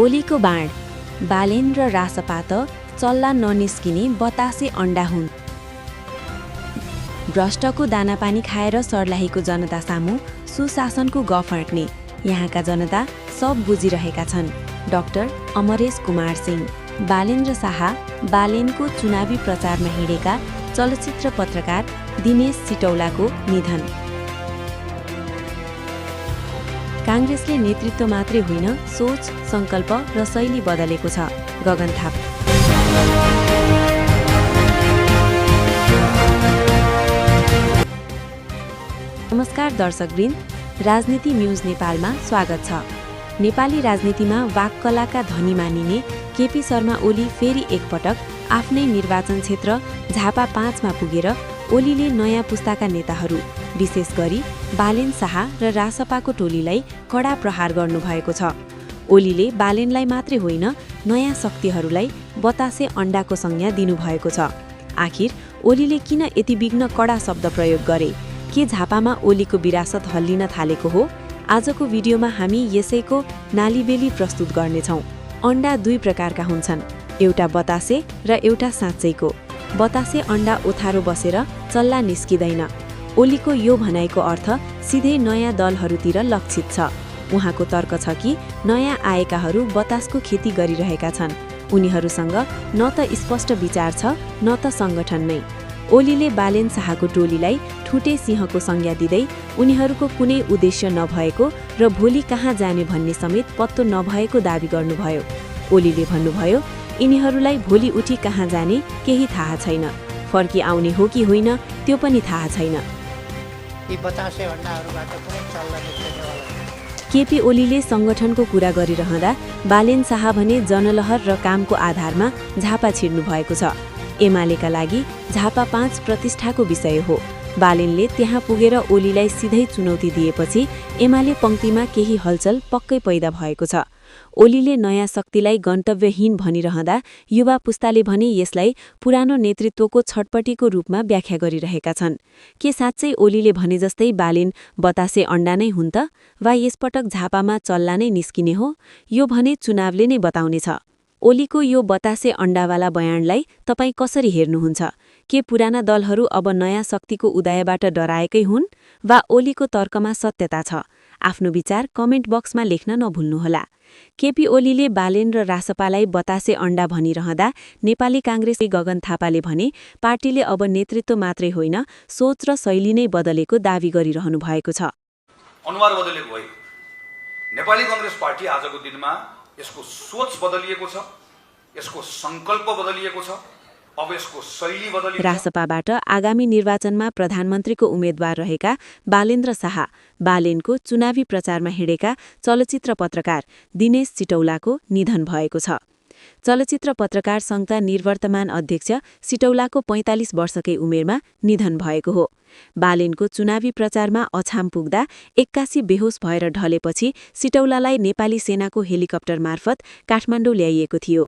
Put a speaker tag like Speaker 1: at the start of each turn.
Speaker 1: ओलीको बाण, बालेन र रासपा त चल्ला ननिस्किने बतासे अण्डा हुन्। भ्रष्टको दानापानी खाएर सर्लाहीको जनता सामु सुशासनको गफ अड्ने यहाँका जनता सब बुझिरहेका छन्। डाक्टर अमरेश कुमार सिंह, बालेन र शाह, बालेनको चुनावी प्रचारमा हिँडेका चलचित्र पत्रकार दिनेश सिटौलाको निधन। काङ्ग्रेसले नेतृत्व मात्रै होइन, सोच, सङ्कल्प र शैली बदलेको छ। गगन थाप। नमस्कार दर्शकवृन्द, राजनीति न्युज नेपालमा स्वागत छ। नेपाली राजनीतिमा वाक्कलाका धनी मानिने केपी शर्मा ओली फेरि एकपटक आफ्नै निर्वाचन क्षेत्र झापा 5 मा पुगेर ओलीले नयाँ पुस्ताका नेताहरू, विशेष गरी बालेन शाह र रासपाको टोलीलाई कडा प्रहार गर्नुभएको छ। ओलीले बालेनलाई मात्रै होइन, नयाँ शक्तिहरूलाई बतासे अण्डाको संज्ञा दिनुभएको छ। आखिर ओलीले किन यति विघ्न कडा शब्द प्रयोग गरे? के झापामा ओलीको विरासत हल्लिन थालेको हो? आजको भिडियोमा हामी यसैको नालीबेली प्रस्तुत गर्नेछौँ। अण्डा दुई प्रकारका हुन्छन्, एउटा बतासे र एउटा साँच्चैको। बतासे अण्डा ओथारो बसेर चल्ला निस्किँदैन। ओलीको यो भनाइको अर्थ सिधै नयाँ दलहरूतिर लक्षित छ। उहाँको तर्क छ कि नयाँ आएकाहरू बतासको खेती गरिरहेका छन्। उनीहरूसँग न त स्पष्ट विचार छ न त सङ्गठन नै। ओलीले बालेन शाहको टोलीलाई ठुटे सिंहको संज्ञा दिँदै उनीहरूको कुनै उद्देश्य नभएको र भोलि कहाँ जाने भन्ने समेत पत्तो नभएको दावी गर्नुभयो। ओलीले भन्नुभयो, यिनीहरूलाई भोलि उठी कहाँ जाने केही थाहा छैन, फर्की आउने हो कि होइन त्यो पनि थाहा छैन। केपी ओलीले सङ्गठनको कुरा गरिरहँदा बालेन शाह भने जनलहर र कामको आधारमा झापा छिर्नु भएको छ। एमालेका लागि झापा 5 प्रतिष्ठाको विषय हो। बालेनले त्यहाँ पुगेर ओलीलाई सिधै चुनौती दिएपछि एमाले पङ्क्तिमा केही हलचल पक्कै पैदा भएको छ। ओलीले नयाँ शक्तिलाई गन्तव्यहीन भनिरहँदा युवा पुस्ताले भने यसलाई पुरानो नेतृत्वको छटपटीको रूपमा व्याख्या गरिरहेका छन्। के साँच्चै ओलीले भने जस्तै बालेन बतासे अण्डा नै हुन् त? वा यसपटक झापामा चल्ला नै निस्किने हो? यो भने चुनावले नै बताउनेछ। ओलीको यो बतासे अण्डावाला बयानलाई तपाईँ कसरी हेर्नुहुन्छ? के पुराना दलहरू अब नयाँ शक्तिको उदयबाट डराएकै हुन्? वा ओलीको तर्कमा सत्यता छ? आफ्नो विचार कमेन्ट बक्समा लेख्न नभुल्नुहोला। केपी ओलीले बालेन र रासपालाई बतासे अण्डा भनिरहँदा नेपाली काङ्ग्रेसले गगन थापाले भने पार्टीले अब नेतृत्व मात्रै होइन, सोच र शैली नै बदलेको दावी गरिरहनु भएको छ।
Speaker 2: अनुहार बदलेको भयो। नेपाली काङ्ग्रेस पार्टी आजको दिनमा यसको सोच बदलिएको छ, यसको सङ्कल्प बदलिएको छ, अब यसको शैली बदलिएको छ।
Speaker 1: रासपाबाट आगामी निर्वाचनमा प्रधानमन्त्रीको उम्मेद्वार रहेका बालेन्द्र शाह, बालेनको चुनावी प्रचारमा हिँडेका चलचित्र पत्रकार दिनेश सिटौलाको निधन भएको छ। चलचित्र पत्रकार सङ्घका निवर्तमान अध्यक्ष सिटौलाको 45 वर्षकै उमेरमा निधन भएको हो। बालेनको चुनावी प्रचारमा अछाम पुग्दा 81 बेहोस भएर ढलेपछि सिटौलालाई नेपाली सेनाको हेलिकप्टर मार्फत काठमाडौँ ल्याइएको थियो।